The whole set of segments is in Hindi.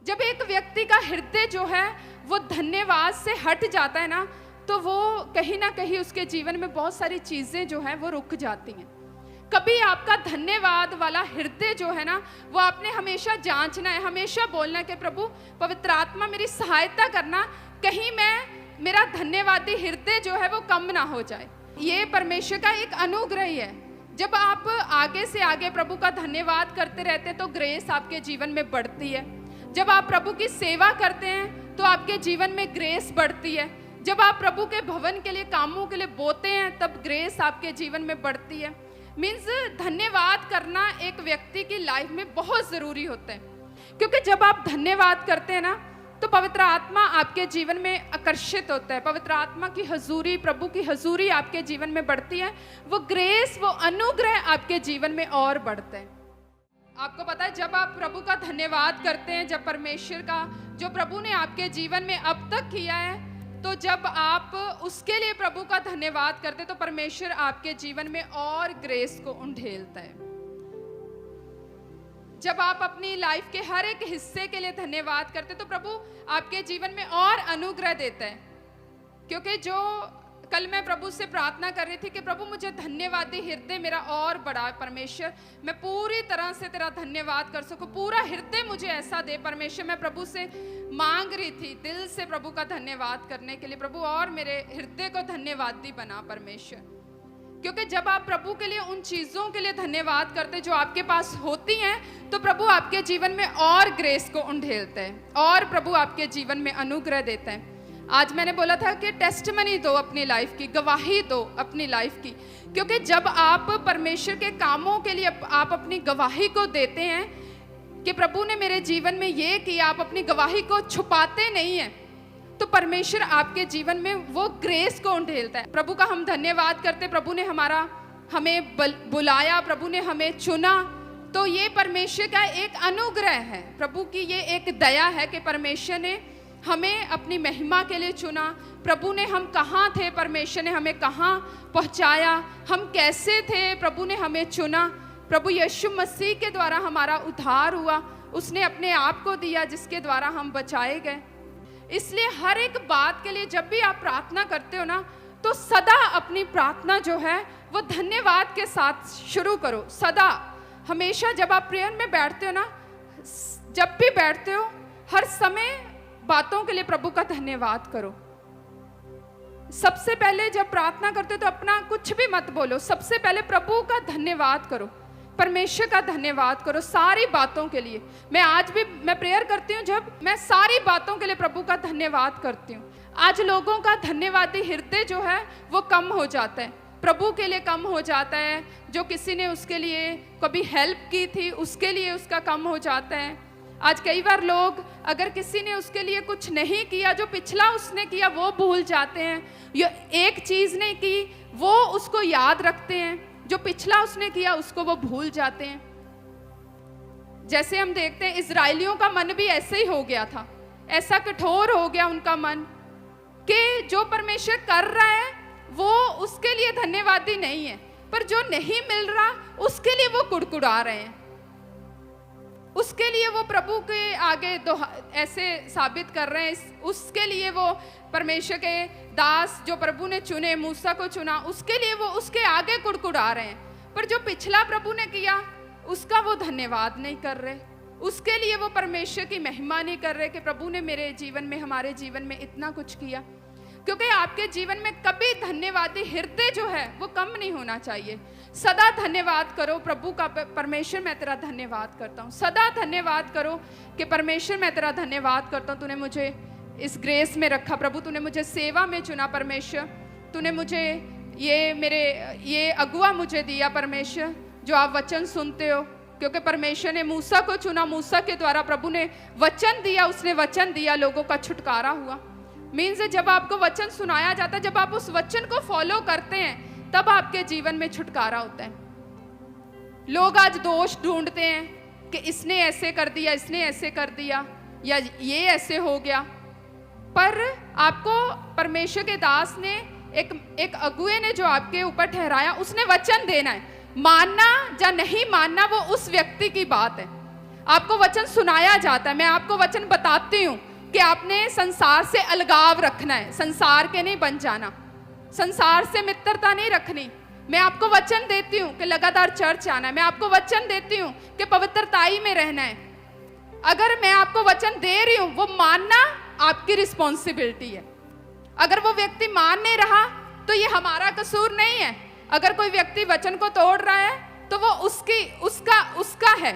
जब एक व्यक्ति का हृदय जो है वो धन्यवाद से हट जाता है ना, तो वो कहीं ना कहीं उसके जीवन में बहुत सारी चीजें जो है वो रुक जाती हैं। कभी आपका धन्यवाद वाला हृदय जो है ना, वो आपने हमेशा जांचना है, हमेशा बोलना है कि प्रभु पवित्र आत्मा मेरी सहायता करना, कहीं मेरा धन्यवादी हृदय जो है वो कम ना हो जाए। ये परमेश्वर का एक अनुग्रह है। जब आप आगे से आगे प्रभु का धन्यवाद करते रहते हैं तो ग्रेस आपके जीवन में बढ़ती है। जब आप प्रभु की सेवा करते हैं तो आपके जीवन में ग्रेस बढ़ती है। जब आप प्रभु के भवन के लिए, कामों के लिए बोते हैं, तब ग्रेस आपके जीवन में बढ़ती है। मीन्स धन्यवाद करना एक व्यक्ति की लाइफ में बहुत जरूरी होता है, क्योंकि जब आप धन्यवाद करते हैं ना तो पवित्र आत्मा आपके जीवन में आकर्षित होता है। पवित्र आत्मा की हजूरी, प्रभु की हजूरी आपके जीवन में बढ़ती है। वो ग्रेस, वो अनुग्रह आपके जीवन में और बढ़ता है। आपको पता है, जब आप प्रभु का धन्यवाद करते हैं, जब परमेश्वर का जो प्रभु ने आपके जीवन में अब तक किया है, तो जब आप उसके लिए प्रभु का धन्यवाद करते हैं तो परमेश्वर आपके जीवन में और ग्रेस को उंडेलता है। जब आप अपनी लाइफ के हर एक हिस्से के लिए धन्यवाद करते हैं तो प्रभु आपके जीवन में और अनुग्रह देता है। क्योंकि जो कल मैं प्रभु से प्रार्थना कर रही थी कि प्रभु मुझे धन्यवादी हृदय मेरा और बढ़ा परमेश्वर, मैं पूरी तरह से तेरा धन्यवाद कर सकूं, पूरा हृदय मुझे ऐसा दे परमेश्वर। मैं प्रभु से मांग रही थी दिल से प्रभु का धन्यवाद करने के लिए, प्रभु और मेरे हृदय को धन्यवादी बना परमेश्वर। क्योंकि जब आप प्रभु के लिए उन चीजों के लिए धन्यवाद करते जो आपके पास होती हैं, तो प्रभु आपके जीवन में और ग्रेस को उंडेलते हैं और प्रभु आपके जीवन में अनुग्रह देते हैं। आज मैंने बोला था कि टेस्टमनी दो अपनी लाइफ की, गवाही दो अपनी लाइफ की, क्योंकि जब आप परमेश्वर के कामों के लिए आप अपनी गवाही को देते हैं कि प्रभु ने मेरे जीवन में ये किया, आप अपनी गवाही को छुपाते नहीं हैं, तो परमेश्वर आपके जीवन में वो ग्रेस को उंडेलता है। प्रभु का हम धन्यवाद करते, प्रभु ने हमें बुलाया, प्रभु ने हमें चुना, तो ये परमेश्वर का एक अनुग्रह है। प्रभु की ये एक दया है कि परमेश्वर ने हमें अपनी महिमा के लिए चुना। प्रभु ने, हम कहाँ थे, परमेश्वर ने हमें कहाँ पहुँचाया, हम कैसे थे, प्रभु ने हमें चुना। प्रभु यीशु मसीह के द्वारा हमारा उद्धार हुआ, उसने अपने आप को दिया जिसके द्वारा हम बचाए गए। इसलिए हर एक बात के लिए जब भी आप प्रार्थना करते हो ना, तो सदा अपनी प्रार्थना जो है वो धन्यवाद के साथ शुरू करो। सदा, हमेशा जब आप प्रेयर में बैठते हो ना, जब भी बैठते हो, हर समय बातों के लिए प्रभु का धन्यवाद करो। सबसे पहले जब प्रार्थना करते हो तो अपना कुछ भी मत बोलो, सबसे पहले प्रभु का धन्यवाद करो, परमेश्वर का धन्यवाद करो सारी बातों के लिए। मैं आज भी प्रेयर करती हूँ, जब मैं सारी बातों के लिए प्रभु का धन्यवाद करती हूँ। आज लोगों का धन्यवादी हृदय जो है वो कम हो जाता है, प्रभु के लिए कम हो जाता है। जो किसी ने उसके लिए कभी हेल्प की थी उसके लिए उसका कम हो जाता है। आज कई बार लोग, अगर किसी ने उसके लिए कुछ नहीं किया, जो पिछला उसने किया वो भूल जाते हैं, या एक चीज़ नहीं की वो उसको याद रखते हैं, जो पिछला उसने किया उसको वो भूल जाते हैं। जैसे हम देखते हैं इजराइलियों का मन भी ऐसे ही हो गया था, ऐसा कठोर हो गया उनका मन कि जो परमेश्वर कर रहा है वो उसके लिए धन्यवादी नहीं है, पर जो नहीं मिल रहा उसके लिए वो कुड़कुड़ा रहे हैं, उसके लिए वो प्रभु के आगे ऐसे साबित कर रहे हैं। उसके लिए वो परमेश्वर के दास जो प्रभु ने चुने, मूसा को चुना, उसके लिए वो उसके आगे कुड़कुड़ा रहे हैं। पर जो पिछला प्रभु ने किया उसका वो धन्यवाद नहीं कर रहे, उसके लिए वो परमेश्वर की महिमा नहीं कर रहे कि प्रभु ने मेरे जीवन में, हमारे जीवन में इतना कुछ किया। क्योंकि आपके जीवन में कभी धन्यवादी हृदय जो है वो कम नहीं होना चाहिए। सदा धन्यवाद करो प्रभु का, परमेश्वर मैं तेरा धन्यवाद करता हूँ। सदा धन्यवाद करो कि परमेश्वर मैं तेरा धन्यवाद करता हूँ, तूने मुझे इस ग्रेस में रखा, प्रभु तूने मुझे सेवा में चुना, परमेश्वर तूने मुझे ये अगुआ मुझे दिया परमेश्वर, जो आप वचन सुनते हो। क्योंकि परमेश्वर ने मूसा को चुना, मूसा के द्वारा प्रभु ने वचन दिया, उसने वचन दिया, लोगों का छुटकारा हुआ। मीन्स जब आपको वचन सुनाया जाता है, जब आप उस वचन को फॉलो करते हैं, तब आपके जीवन में छुटकारा होता है। लोग आज दोष ढूंढते हैं कि इसने ऐसे कर दिया, इसने ऐसे कर दिया, या ये ऐसे हो गया, पर आपको परमेश्वर के दास ने, एक अगुए ने जो आपके ऊपर ठहराया, उसने वचन देना है। मानना या नहीं मानना वो उस व्यक्ति की बात है। आपको वचन सुनाया जाता है, मैं आपको वचन बताती हूँ कि आपने संसार से अलगाव रखना है, संसार के नहीं बन जाना, संसार से मित्रता नहीं रखनी। मैं आपको वचन देती हूँ कि लगातार चर्च आना है, मैं आपको वचन देती हूँ कि पवित्रताई में रहना है। अगर मैं आपको वचन दे रही हूँ, वो मानना आपकी रिस्पॉन्सिबिलिटी है। अगर वो व्यक्ति मान नहीं रहा तो ये हमारा कसूर नहीं है। अगर कोई व्यक्ति वचन को तोड़ रहा है तो वो उसका है।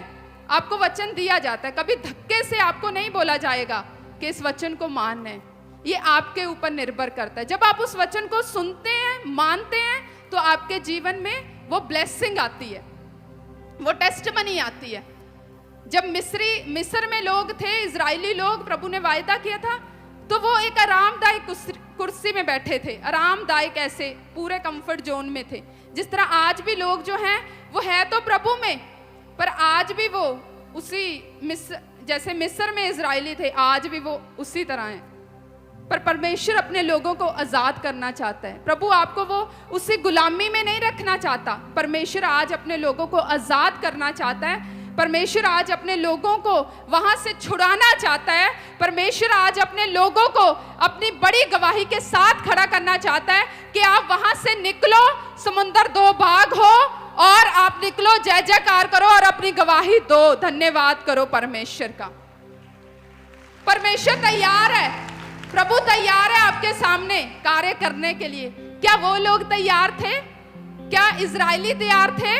आपको वचन दिया जाता है, कभी धक्के से आपको नहीं बोला जाएगा कि इस वचन को मानना है। ये आपके ऊपर निर्भर करता है। जब आप उस वचन को सुनते हैं, मानते हैं, तो आपके जीवन में वो ब्लेसिंग आती है, वो टेस्टमनी आती है। जब मिस्र में लोग थे, इजरायली लोग, प्रभु ने वायदा किया था, तो वो एक आरामदायक कुर्सी में बैठे थे। आरामदायक ऐसे पूरे कंफर्ट जोन में थे। जिस तरह आज भी लोग जो हैं वो है तो प्रभु में, पर आज भी वो जैसे मिस्र में इजरायली थे, आज भी वो उसी तरह हैं। पर परमेश्वर अपने लोगों को आजाद करना चाहता है। प्रभु आपको वो उसी गुलामी में नहीं रखना चाहता। परमेश्वर आज अपने लोगों को आजाद करना चाहता है। परमेश्वर आज अपने लोगों को वहां से छुड़ाना चाहता है। परमेश्वर आज अपने लोगों को अपनी बड़ी गवाही के साथ खड़ा करना चाहता है कि आप वहां से निकलो, समुंदर दो भाग हो और आप निकलो, जय जयकार करो और अपनी गवाही दो, धन्यवाद करो परमेश्वर का। परमेश्वर तैयार है, प्रभु तैयार है आपके सामने कार्य करने के लिए। क्या वो लोग तैयार थे? क्या इजरायली तैयार थे?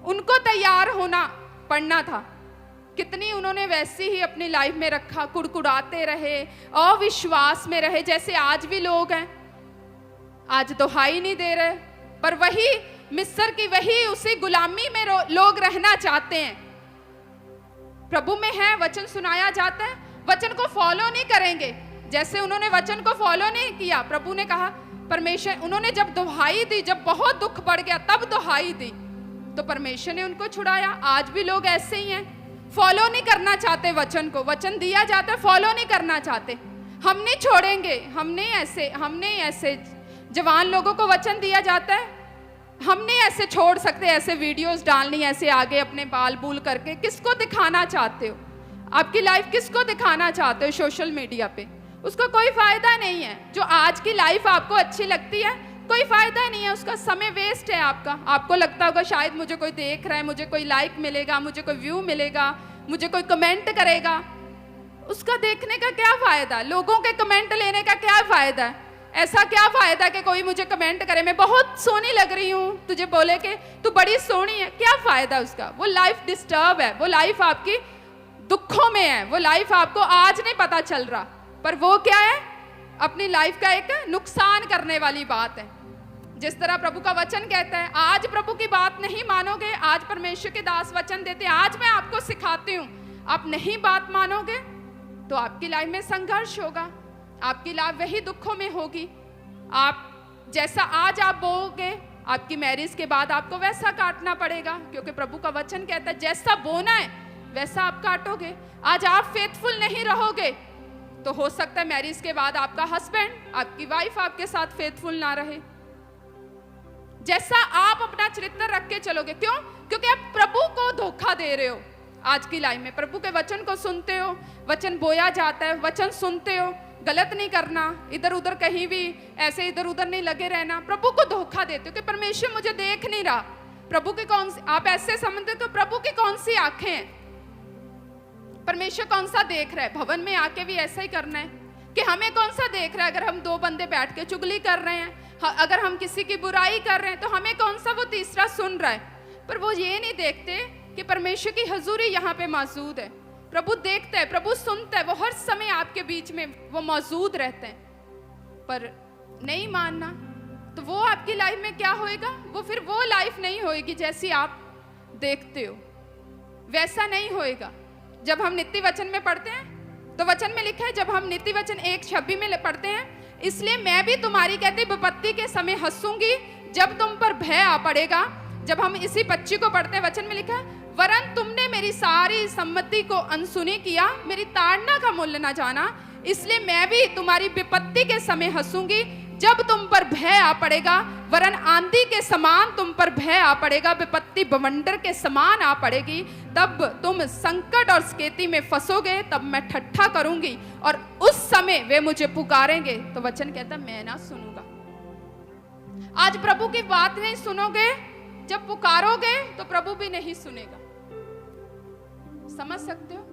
उनको तैयार होना पड़ना था। कितनी उन्होंने वैसी ही अपनी लाइफ में रखा, कुड़कुड़ाते रहे, अविश्वास में रहे, जैसे आज भी लोग हैं। आज दुहाई नहीं दे रहे, पर वही मिस्र की वही उसी गुलामी में लोग रहना चाहते हैं। प्रभु में है, वचन सुनाया जाता है, वचन को फॉलो नहीं करेंगे। जैसे उन्होंने वचन को फॉलो नहीं किया, प्रभु ने कहा, परमेश्वर, उन्होंने जब दुहाई दी, जब बहुत दुख बढ़ गया तब दुहाई दी, तो परमेश्वर ने उनको छुड़ाया। आज भी लोग ऐसे ही हैं, फॉलो नहीं करना चाहते वचन को। वचन दिया जाता है, फॉलो नहीं करना चाहते। हम नहीं छोड़ेंगे, हमने ऐसे जवान लोगों को वचन दिया जाता है, हम नहीं ऐसे छोड़ सकते, ऐसे वीडियोस डालनी, ऐसे आगे अपने बाल बूल करके। किसको दिखाना चाहते हो? आपकी लाइफ किसको दिखाना चाहते हो सोशल मीडिया पे? उसका कोई फायदा नहीं है। जो आज की लाइफ आपको अच्छी लगती है, कोई फायदा नहीं है, उसका समय वेस्ट है आपका। आपको लगता होगा शायद मुझे कोई देख रहा है, मुझे कोई लाइक मिलेगा, मुझे कोई व्यू मिलेगा, मुझे कोई कमेंट करेगा। उसका देखने का क्या फायदा? लोगों के कमेंट लेने का क्या फायदा है? ऐसा क्या फायदा कि कोई मुझे कमेंट करे, मैं बहुत सोहनी लग रही हूँ, तुझे बोले कि तू बड़ी सोहनी है, क्या फायदा उसका? वो लाइफ डिस्टर्ब है, वो लाइफ आपकी दुखों में है, वो लाइफ आपको आज नहीं पता चल रहा, पर वो क्या है? अपनी लाइफ का एक नुकसान करने वाली बात है। जिस तरह प्रभु का वचन कहता है, आज प्रभु की बात नहीं मानोगे, आज परमेश्वर के दास वचन देते हैं, आज मैं आपको सिखाती हूँ, आप नहीं बात मानोगे तो आपकी लाइफ में संघर्ष होगा, आपकी लाइफ वही दुखों में होगी। आप जैसा आज आप बोओगे, आपकी मैरिज के बाद आपको वैसा काटना पड़ेगा, क्योंकि प्रभु का वचन कहता है जैसा बोना है वैसा आप काटोगे। आज आप फेथफुल नहीं रहोगे तो हो सकता है मैरिज के बाद आपका हस्बैंड, आपकी वाइफ आपके साथ फेथफुल ना रहे। जैसा आप अपना चरित्र रख के चलोगे, क्यों? क्योंकि आप प्रभु को धोखा दे रहे हो। आज की लाइफ में प्रभु के वचन को सुनते हो, वचन बोया जाता है, वचन सुनते हो, गलत नहीं करना, इधर उधर कहीं भी ऐसे इधर उधर नहीं लगे रहना। प्रभु को धोखा देते हो कि परमेश्वर मुझे देख नहीं रहा। प्रभु की कौन सी, आप ऐसे समझते हो कि प्रभु की कौन सी आंखें हैं, परमेश्वर कौन सा देख रहा है? भवन में आके भी ऐसा ही करना है कि हमें कौन सा देख रहा है? अगर हम दो बंदे बैठ के चुगली कर रहे हैं, अगर हम किसी की बुराई कर रहे हैं, तो हमें कौन सा वो तीसरा सुन रहा है? पर वो ये नहीं देखते कि परमेश्वर की हजूरी यहाँ पे मौजूद है। प्रभु देखता है, प्रभु सुनता है, वो हर समय आपके बीच में वो मौजूद रहते हैं। पर नहीं मानना तो वो आपकी लाइफ में क्या होएगा? वो फिर वो लाइफ नहीं होएगी जैसी आप देखते हो, वैसा नहीं होएगा। जब हम नीति वचन में पढ़ते हैं तो वचन में लिखा है, जब हम नीति वचन 1:26 में पढ़ते हैं, इसलिए मैं भी तुम्हारी कहते विपत्ति के समय हंसूंगी जब तुम पर भय आ पड़ेगा। जब हम इसी 25 को पढ़ते हैं, वचन में लिखा है, वरन तुमने मेरी सारी सम्मति को अनसुनी किया, मेरी ताड़ना का मूल्य न जाना, इसलिए मैं भी तुम्हारी विपत्ति के समय हंसूंगी जब तुम पर भय आ पड़ेगा, वरन आंधी के समान तुम पर भय आ पड़ेगा, विपत्ति बवंडर के समान आ पड़ेगी, तब तुम संकट और स्केती में फंसोगे, तब मैं ठट्ठा करूंगी और उस समय वे मुझे पुकारेंगे तो वचन कहता मैं ना सुनूंगा। आज प्रभु की बात नहीं सुनोगे, जब पुकारोगे तो प्रभु भी नहीं सुनेगा। समझ सकते हो?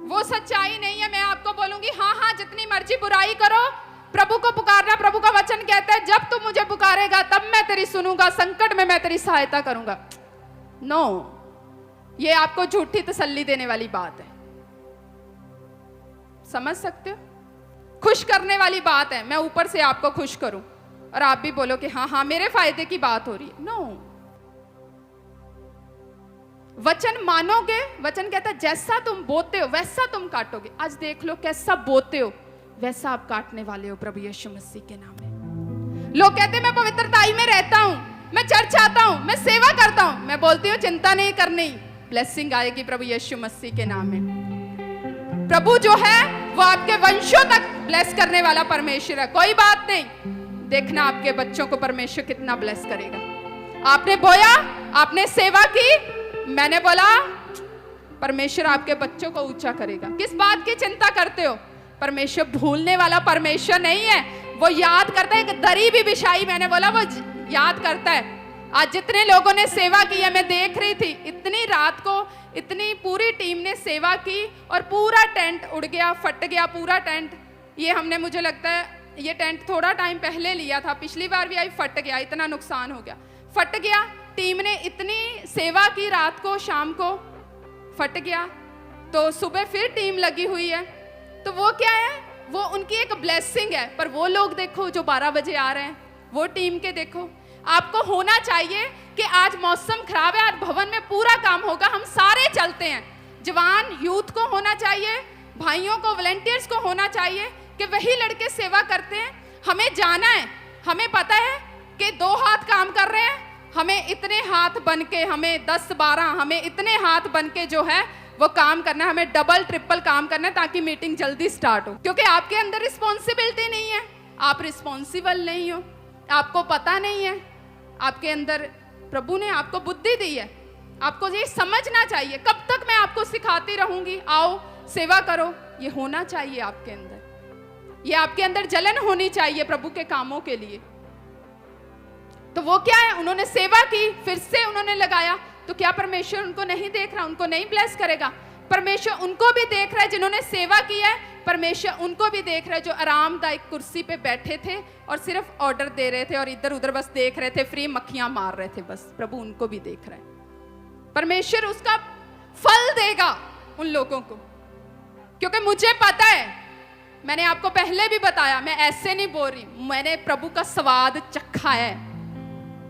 वो सच्चाई नहीं है। मैं आपको बोलूंगी हाँ हाँ जितनी मर्जी बुराई करो, प्रभु को पुकारना। प्रभु का वचन कहता है जब तू मुझे पुकारेगा तब मैं तेरी सुनूंगा, संकट में मैं तेरी सहायता करूंगा। नो, ये आपको झूठी तसल्ली देने वाली बात है। समझ सकते हो? खुश करने वाली बात है। मैं ऊपर से आपको खुश करूं और आप भी बोलो कि हाँ हाँ मेरे फायदे की बात हो रही है। नो, वचन मानोगे, वचन कहता है जैसा तुम बोते हो वैसा तुम काटोगे। आज देख लो कैसा बोते हो वैसा आप काटने वाले हो प्रभु यीशु मसीह के नाम में। लोग कहते हैं मैं पवित्रताई में रहता हूं, मैं चर्च आता हूं, मैं सेवा करता हूं। मैं बोलती हूँ चिंता नहीं करनी, ब्लेसिंग आएगी प्रभु यीशु मसीह के नाम में। प्रभु जो है वो आपके वंशों तक ब्लेस करने वाला परमेश्वर है। कोई बात नहीं, देखना आपके बच्चों को परमेश्वर कितना ब्लेस करेगा। आपने बोया, आपने सेवा की, मैंने बोला परमेश्वर आपके बच्चों को ऊंचा करेगा। किस बात की चिंता करते हो? परमेश्वर भूलने वाला परमेश्वर नहीं है, वो याद करता है। एक दरी भी बिछाई, मैंने बोला वो याद करता है। आज जितने लोगों ने सेवा की है, मैं देख रही थी इतनी रात को, इतनी पूरी टीम ने सेवा की और पूरा टेंट उड़ गया, फट गया पूरा टेंट। ये हमने, मुझे लगता है ये टेंट थोड़ा टाइम पहले लिया था, पिछली बार भी आई, फट गया, इतना नुकसान हो गया, फट गया। टीम ने इतनी सेवा की रात को, शाम को फट गया, तो सुबह फिर टीम लगी हुई है। तो वो क्या है, वो उनकी एक ब्लेसिंग है। पर वो लोग देखो जो 12 बजे आ रहे हैं, वो टीम के देखो। आपको होना चाहिए कि आज मौसम खराब है, आज भवन में पूरा काम होगा, हम सारे चलते हैं। जवान यूथ को होना चाहिए, भाइयों को, वॉलंटियर्स को होना चाहिए कि वही लड़के सेवा करते हैं। हमें जाना है, हमें पता है कि 2 हाथ काम कर रहे हैं, हमें इतने हाथ बन के, हमें 10-12, हमें इतने हाथ बन के जो है वो काम करना है। हमें डबल ट्रिपल काम करना है ताकि मीटिंग जल्दी स्टार्ट हो। क्योंकि आपके अंदर रिस्पॉन्सिबिलिटी नहीं है, आप रिस्पॉन्सिबल नहीं हो, आपको पता नहीं है। आपके अंदर प्रभु ने आपको बुद्धि दी है, आपको ये समझना चाहिए। कब तक मैं आपको सिखाती रहूंगी, आओ सेवा करो? ये होना चाहिए आपके अंदर, ये आपके अंदर जलन होनी चाहिए प्रभु के कामों के लिए। तो वो क्या है, उन्होंने सेवा की, फिर से उन्होंने लगाया, तो क्या परमेश्वर उनको नहीं देख रहा, उनको नहीं ब्लेस करेगा? परमेश्वर उनको भी देख रहा है जिन्होंने सेवा की है। परमेश्वर उनको भी देख रहा है जो आरामदायक कुर्सी पे बैठे थे और सिर्फ ऑर्डर दे रहे थे और इधर उधर बस देख रहे थे, फ्री मक्खियां मार रहे थे बस। प्रभु उनको भी देख रहा है। परमेश्वर उसका फल देगा उन लोगों को, क्योंकि मुझे पता है, मैंने आपको पहले भी बताया, मैं ऐसे नहीं बोल रही, मैंने प्रभु का स्वाद चखा है,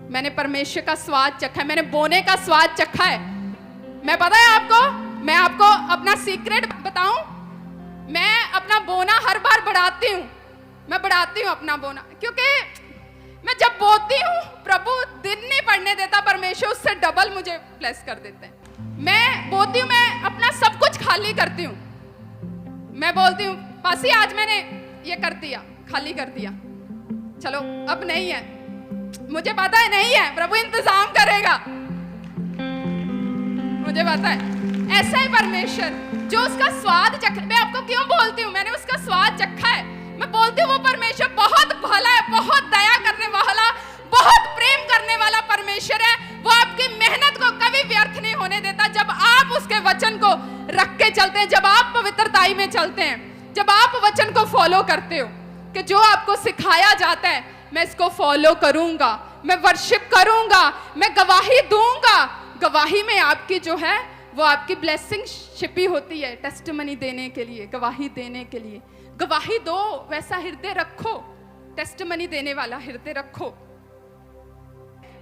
मैंने परमेश्वर का स्वाद चखा है, मैंने बोने का स्वाद चखा है। मैं पता है आपको, मैं आपको अपना सीक्रेट बताऊं, मैं अपना बोना हर बार बढ़ाती हूं, मैं बढ़ाती हूं अपना बोना, क्योंकि मैं जब बोती हूं प्रभु दिन नहीं पड़ने देता, परमेश्वर उससे डबल मुझे ब्लेस कर देते हैं। मैं बोती हूं, मैं अपना सब कुछ खाली करती हूं। मैं बोलती हूं पासी आज मैंने ये कर दिया, खाली कर दिया, चलो अब नहीं है, मुझे पता है नहीं है, प्रभु इंतजाम करेगा, मुझे पता है। ऐसा ही परमेश्वर जो उसका स्वाद चख, मैं आपको क्यों बोलती हूँ, मैंने उसका स्वाद चखा है। मैं बोलती हूँ वो परमेश्वर बहुत भला है, बहुत दया करने वाला, बहुत प्रेम करने वाला परमेश्वर है। वो आपकी मेहनत को कभी व्यर्थ नहीं होने देता जब आप उसके वचन को रख के चलते हैं, जब आप पवित्रताई में चलते हैं, जब आप वचन को फॉलो करते हो कि जो आपको सिखाया जाता है मैं इसको फॉलो करूंगा, मैं वर्शिप करूंगा, मैं गवाही दूंगा। गवाही में आपकी जो है वो आपकी ब्लेसिंग छिपी होती है, टेस्टिमनी देने के लिए, गवाही देने के लिए। गवाही दो, वैसा हृदय रखो, टेस्टिमनी देने वाला हृदय रखो।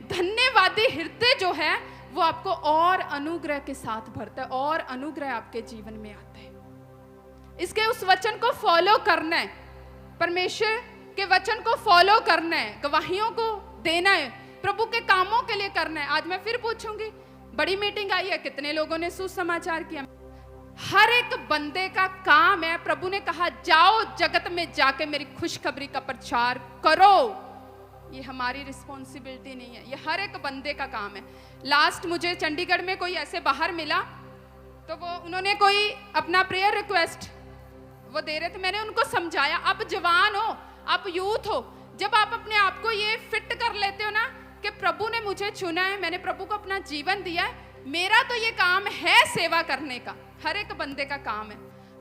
धन्यवादी हृदय जो है वो आपको और अनुग्रह के साथ भरता है, और अनुग्रह आपके जीवन में आता है। इसके उस वचन को फॉलो करना है, परमेश्वर के वचन को फॉलो करना है, गवाहियों को देना है, प्रभु के कामों के लिए करना है। आज मैं फिर पूछूंगी, बड़ी मीटिंग आई है, कितने लोगों ने सुसमाचार किया? हर एक बंदे का काम है। प्रभु ने कहा जाओ जगत में जाके मेरी खुशखबरी का प्रचार करो। ये हमारी रिस्पॉन्सिबिलिटी नहीं है, ये हर एक बंदे का काम है। लास्ट मुझे चंडीगढ़ में कोई ऐसे बाहर मिला, तो वो उन्होंने कोई अपना प्रेयर रिक्वेस्ट वो दे रहे थे। मैंने उनको समझाया, आप जवान हो, आप यूथ हो, जब आप अपने आप को ये फिट कर लेते हो ना कि प्रभु ने मुझे चुना है, मैंने प्रभु को अपना जीवन दिया है, मेरा तो ये काम है सेवा करने का, हर एक बंदे का काम है।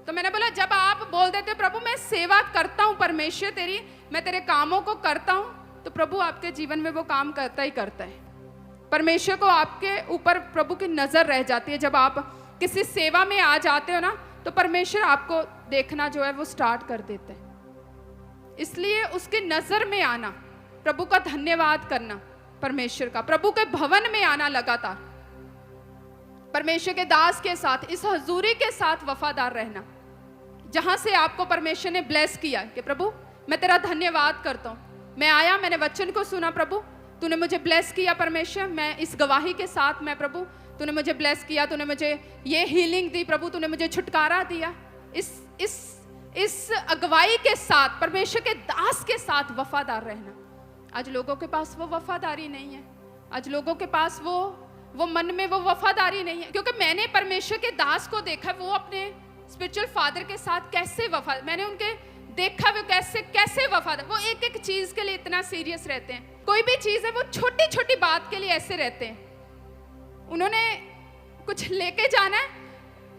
तो मैंने बोला जब आप बोल देते हो प्रभु मैं सेवा करता हूँ परमेश्वर तेरी, मैं तेरे कामों को करता हूँ, तो प्रभु आपके जीवन में वो काम करता ही करता है। परमेश्वर को आपके ऊपर प्रभु की नजर रह जाती है। जब आप किसी सेवा में आ जाते हो ना, तो परमेश्वर आपको देखना जो है वो स्टार्ट कर देते हैं। इसलिए उसकी नजर में आना, प्रभु का धन्यवाद करना, परमेश्वर का, प्रभु के भवन में आना, लगातार परमेश्वर के दास के साथ, इस हजूरी के साथ वफादार रहना, जहां से आपको परमेश्वर ने ब्लेस किया कि प्रभु मैं तेरा धन्यवाद करता हूं, मैं आया, मैंने वचन को सुना, प्रभु तूने मुझे ब्लेस किया, परमेश्वर मैं इस गवाही के साथ, मैं प्रभु तूने मुझे ब्लेस किया, तूने मुझे ये हीलिंग दी, प्रभु तूने मुझे छुटकारा दिया। इस अगुवाई के साथ, परमेश्वर के दास के साथ वफादार रहना। आज लोगों के पास वो वफादारी नहीं है, आज लोगों के पास वो मन में वो वफादारी नहीं है, क्योंकि मैंने परमेश्वर के दास को देखा, वो अपने स्पिरिचुअल फादर के साथ कैसे वफादार, मैंने उनके देखा वो कैसे वफादार, वो एक एक चीज के लिए इतना सीरियस रहते हैं। कोई भी चीज है वो छोटी छोटी बात के लिए ऐसे रहते हैं। उन्होंने कुछ लेके जाना है,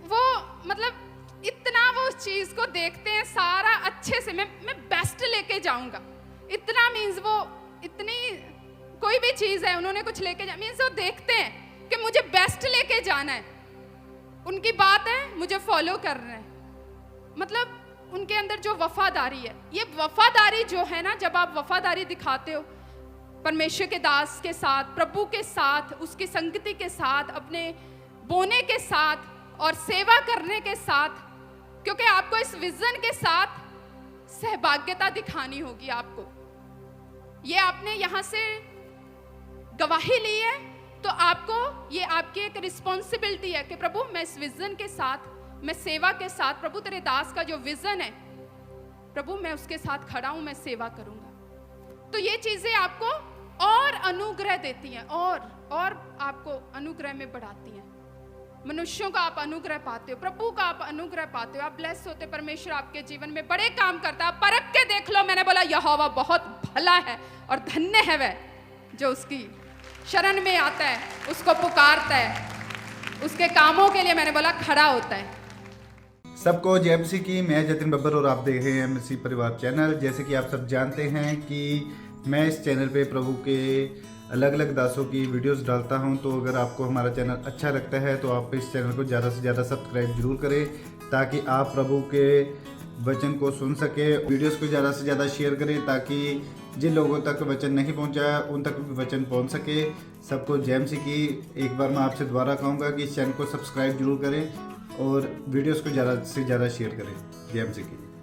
वो मतलब इतना वो उस चीज को देखते हैं सारा अच्छे से, मैं बेस्ट लेके जाऊंगा, इतना मीन्स वो इतनी, कोई भी चीज है उन्होंने कुछ लेके जा, मीन्स वो देखते हैं कि मुझे बेस्ट लेके जाना है, उनकी बात है मुझे फॉलो करना है। मतलब उनके अंदर जो वफादारी है, ये वफादारी जो है ना, जब आप वफादारी दिखाते हो परमेश्वर के दास के साथ, प्रभु के साथ, उसकी संगति के साथ, अपने बोने के साथ और सेवा करने के साथ, क्योंकि आपको इस विजन के साथ सहभागिता दिखानी होगी। आपको ये आपने यहां से गवाही ली है, तो आपको ये आपकी एक रिस्पॉन्सिबिलिटी है कि प्रभु मैं इस विजन के साथ, मैं सेवा के साथ, प्रभु तेरे दास का जो विजन है प्रभु मैं उसके साथ खड़ा हूं, मैं सेवा करूंगा। तो ये चीजें आपको और अनुग्रह देती हैं, और आपको अनुग्रह में बढ़ाती हैं। मनुष्यों का आप अनुग्रह पाते हो, प्रभु का आप अनुग्रह पाते हो, आप ब्लेस होते, परमेश्वर आपके जीवन में बड़े काम करता है। परख के देख लो, मैंने बोला यहोवा बहुत भला है और धन्य है वह जो उसकी शरण में आता है, उसको पुकारता है, उसके कामों के लिए मैंने बोला खड़ा होता है। सबको जय मसीह की। मैं जतिन बब्बर और आप देख रहे हैं मसीह परिवार चैनल। जैसे कि आप सब जानते हैं कि मैं इस चैनल पे प्रभु के अलग अलग दासों की वीडियोस डालता हूं, तो अगर आपको हमारा चैनल अच्छा लगता है तो आप इस चैनल को ज़्यादा से ज़्यादा सब्सक्राइब जरूर करें, ताकि आप प्रभु के वचन को सुन सके। वीडियोस को ज़्यादा से ज़्यादा शेयर करें, ताकि जिन लोगों तक वचन नहीं पहुंचा उन तक भी वचन पहुंच सके। सबको जय मसीह की। एक बार मैं आपसे दोबारा कहूँगा कि इस चैनल को सब्सक्राइब जरूर करें और वीडियोस को ज़्यादा से ज़्यादा शेयर करें। जय मसीह की।